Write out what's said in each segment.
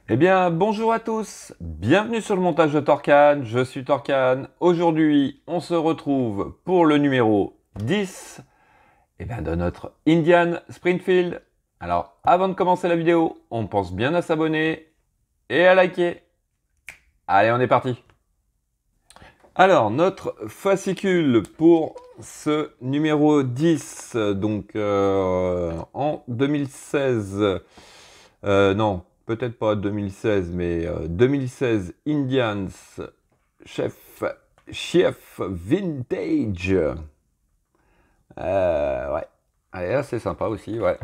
Eh bien, bonjour à tous, bienvenue sur le montage de Torcan, je suis Torcan. Aujourd'hui, on se retrouve pour le numéro 10 de notre Indian Springfield. Alors, avant de commencer la vidéo, on pense bien à s'abonner et à liker. Allez, on est parti. Alors, notre fascicule pour ce numéro 10, en 2016, non, peut-être pas 2016, mais 2016 Indians Chef Vintage. Ouais, allez, là c'est sympa aussi, ouais.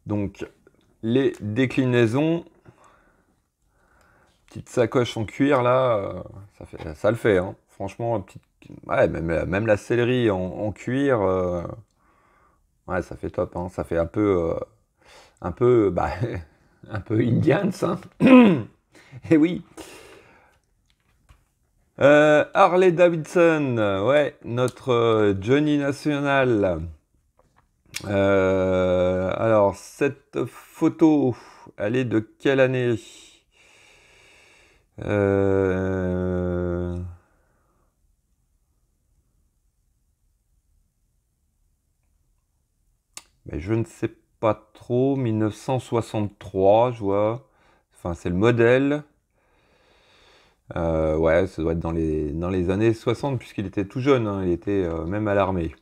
Donc, les déclinaisons, petite sacoche en cuir là, ça le fait, hein. Franchement, ouais, même la sellerie en cuir, ouais, ça fait top, hein. Ça fait bah, un peu Indians, hein. Et oui. Harley Davidson, ouais, notre Johnny National. Alors, cette photo, elle est de quelle année? Euh, Mais je ne sais pas trop. 1963, je vois. Enfin, c'est le modèle. Ouais, ça doit être dans les années 60, puisqu'il était tout jeune, hein. Il était même à l'armée.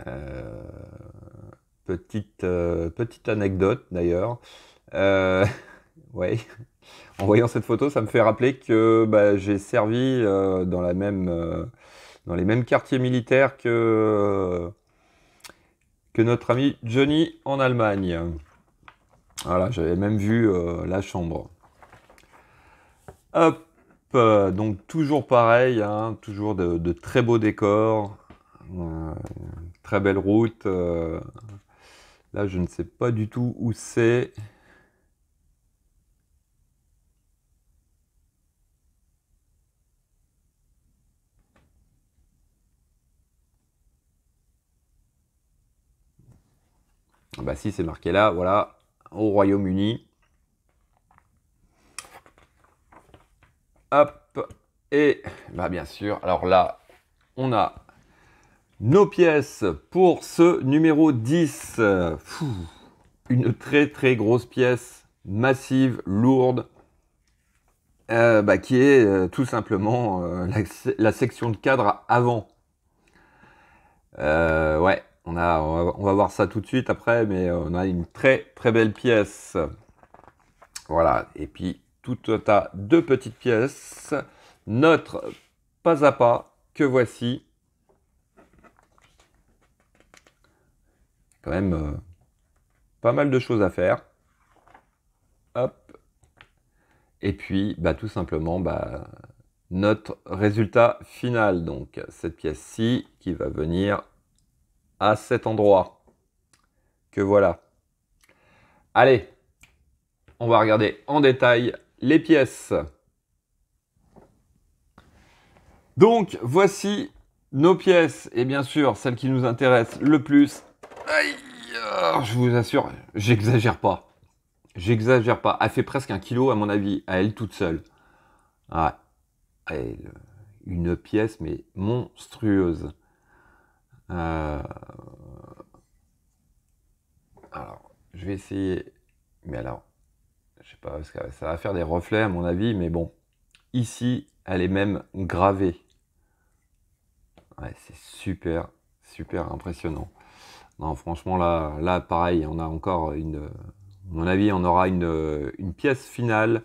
Euh, petite anecdote d'ailleurs. Euh, ouais, en voyant cette photo, ça me fait rappeler que bah, j'ai servi dans les mêmes quartiers militaires que notre ami Johnny en Allemagne. Voilà, j'avais même vu la chambre. Hop, donc toujours pareil, hein, toujours de très beaux décors, euh, très belle route. Là, je ne sais pas du tout où c'est. Ah bah si, c'est marqué là, voilà, au Royaume-Uni. Hop, et bah bien sûr, alors là, on a nos pièces pour ce numéro 10. Une très très grosse pièce, massive, lourde, qui est tout simplement la section de cadre avant. Ouais, on va voir ça tout de suite après, mais on a une très très belle pièce. Voilà, et puis tout un tas de petites pièces. Notre pas à pas que voici. Quand même pas mal de choses à faire. Hop. Et puis, bah, tout simplement, bah, notre résultat final. Donc, cette pièce-ci qui va venir à cet endroit. Que voilà. Allez, on va regarder en détail les pièces. Donc, voici nos pièces. Et bien sûr, celle qui nous intéresse le plus. Aïe, je vous assure, j'exagère pas. J'exagère pas. Elle fait presque 1 kilo à mon avis, à elle toute seule. Ouais. Une pièce, mais monstrueuse. Euh, Alors, je vais essayer. Mais alors, je sais pas, parce que ça va faire des reflets à mon avis, mais bon. Ici, elle est même gravée. Ouais, c'est super, super impressionnant. Non, franchement, là, pareil, on a encore à mon avis, on aura une pièce finale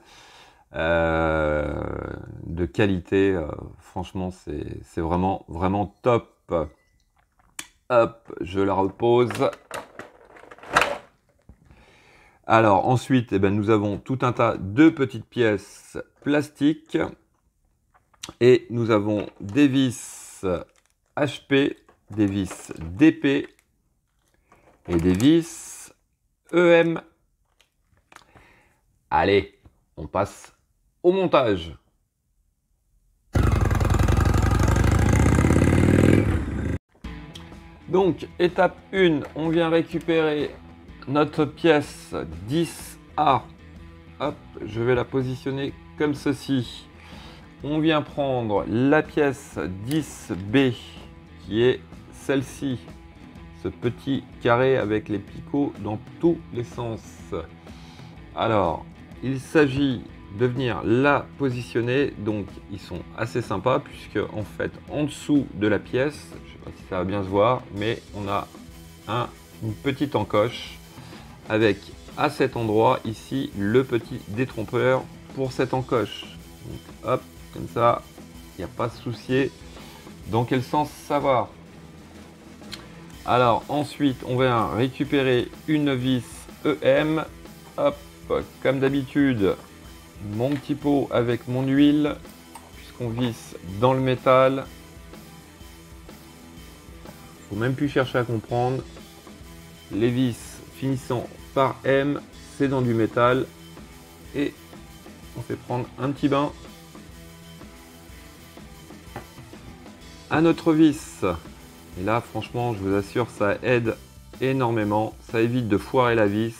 de qualité. Franchement, c'est vraiment, vraiment top. Hop, je la repose. Alors ensuite, eh ben, nous avons tout un tas de petites pièces plastiques et nous avons des vis HP, des vis DP et des vis EM. Allez, on passe au montage. Donc, étape 1, on vient récupérer notre pièce 10A. Hop, je vais la positionner comme ceci. On vient prendre la pièce 10B qui est celle-ci. Ce petit carré avec les picots dans tous les sens. Alors, il s'agit de venir la positionner. Donc, ils sont assez sympas puisque en fait, en dessous de la pièce, je ne sais pas si ça va bien se voir, mais on a une petite encoche avec à cet endroit ici le petit détrompeur pour cette encoche. Donc, hop, comme ça, il n'y a pas de souci dans quel sens ça va. Alors ensuite, on va récupérer une vis EM. Hop, comme d'habitude, mon petit pot avec mon huile, puisqu'on visse dans le métal. Faut même plus chercher à comprendre. Les vis finissant par M, c'est dans du métal. Et on fait prendre un petit bain à notre vis. Et là, franchement, je vous assure, ça aide énormément. Ça évite de foirer la vis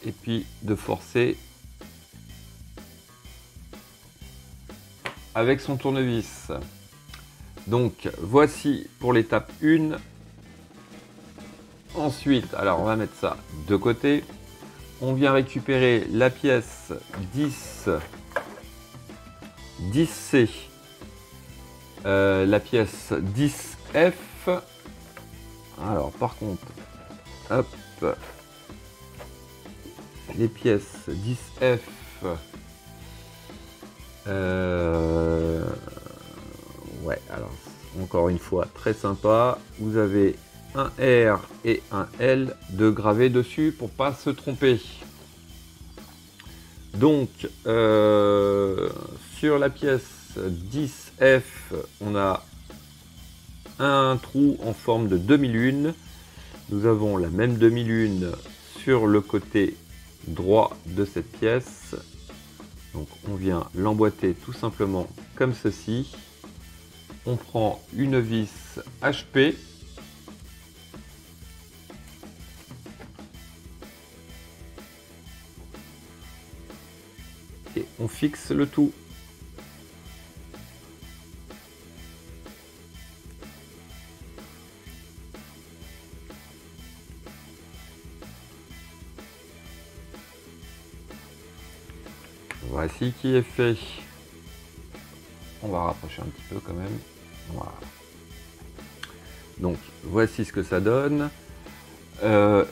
et puis de forcer avec son tournevis. Donc, voici pour l'étape 1. Ensuite, alors on va mettre ça de côté. On vient récupérer la pièce 10C, la pièce 10F. Alors par contre, hop, les pièces 10F, ouais, alors encore une fois très sympa, vous avez un R et un L de gravé dessus pour pas se tromper. Donc sur la pièce 10F, on a un trou en forme de demi-lune. Nous avons la même demi-lune sur le côté droit de cette pièce. Donc on vient l'emboîter tout simplement comme ceci. On prend une vis HP. Et on fixe le tout. Voici qui est fait. On va rapprocher un petit peu quand même. Voilà. Donc voici ce que ça donne.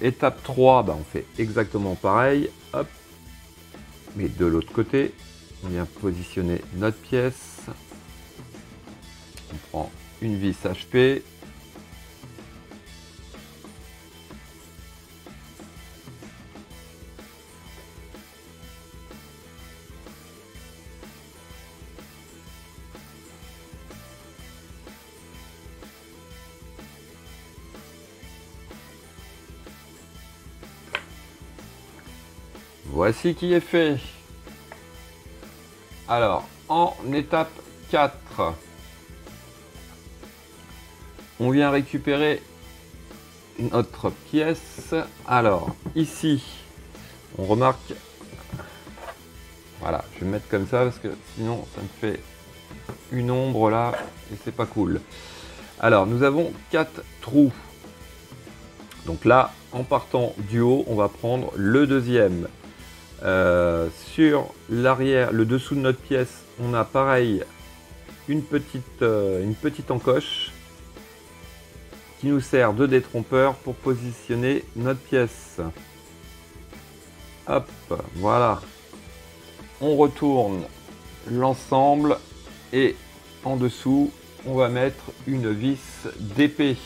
Étape 3, bah, on fait exactement pareil. Hop. Mais de l'autre côté, on vient positionner notre pièce. On prend une vis HP. Voici qui est fait. Alors, en étape 4, on vient récupérer notre pièce. Alors, ici, on remarque... Voilà, je vais me mettre comme ça parce que sinon, ça me fait une ombre là et c'est pas cool. Alors, nous avons 4 trous. Donc là, en partant du haut, on va prendre le deuxième. Sur l'arrière, le dessous de notre pièce, on a pareil une petite encoche qui nous sert de détrompeur pour positionner notre pièce. Hop, voilà. On retourne l'ensemble et en dessous, on va mettre une vis d'épée.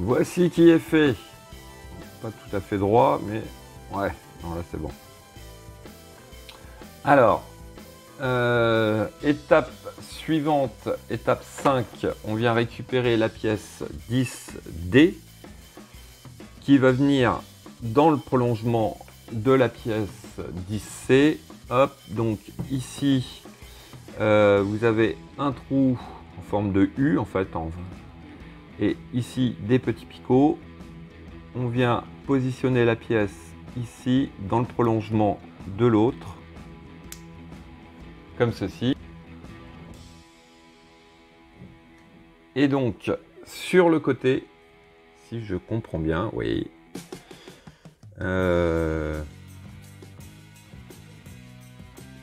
Voici qui est fait. Pas tout à fait droit, mais ouais, non, là c'est bon. Alors, étape suivante, étape 5, on vient récupérer la pièce 10D qui va venir dans le prolongement de la pièce 10C. Hop, donc ici, vous avez un trou en forme de U en fait, et ici des petits picots. On vient positionner la pièce ici dans le prolongement de l'autre, comme ceci. Et donc sur le côté, si je comprends bien, oui.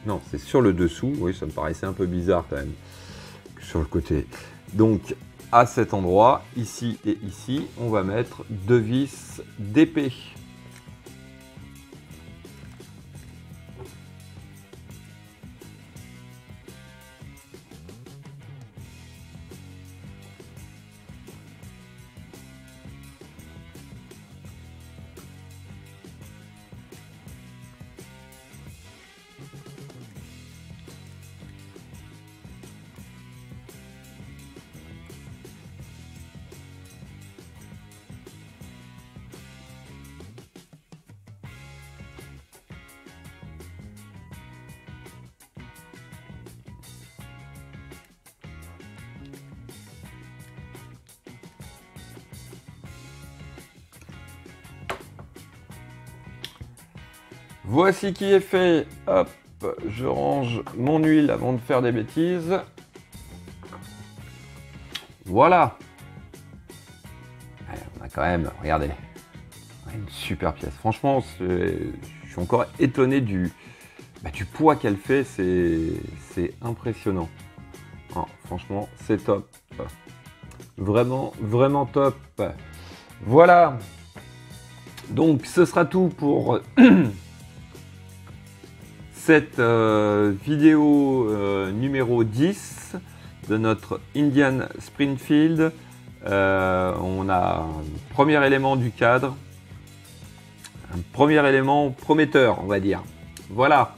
Non, c'est sur le dessous. Oui, ça me paraissait un peu bizarre quand même. Sur le côté. Donc, à cet endroit, ici et ici, on va mettre 2 vis d'épée. Voici qui est fait. Hop, je range mon huile avant de faire des bêtises. Voilà. On a quand même, regardez, une super pièce. Franchement, je suis encore étonné du poids qu'elle fait. C'est impressionnant. Oh, franchement, c'est top. Vraiment, vraiment top. Voilà. Donc, ce sera tout pour cette vidéo numéro 10 de notre Indian Springfield. On a un premier élément du cadre, un premier élément prometteur, on va dire. Voilà,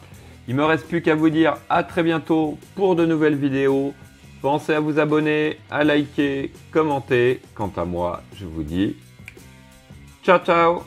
il me reste plus qu'à vous dire à très bientôt pour de nouvelles vidéos. Pensez à vous abonner, à liker, commenter. Quant à moi, je vous dis ciao ciao.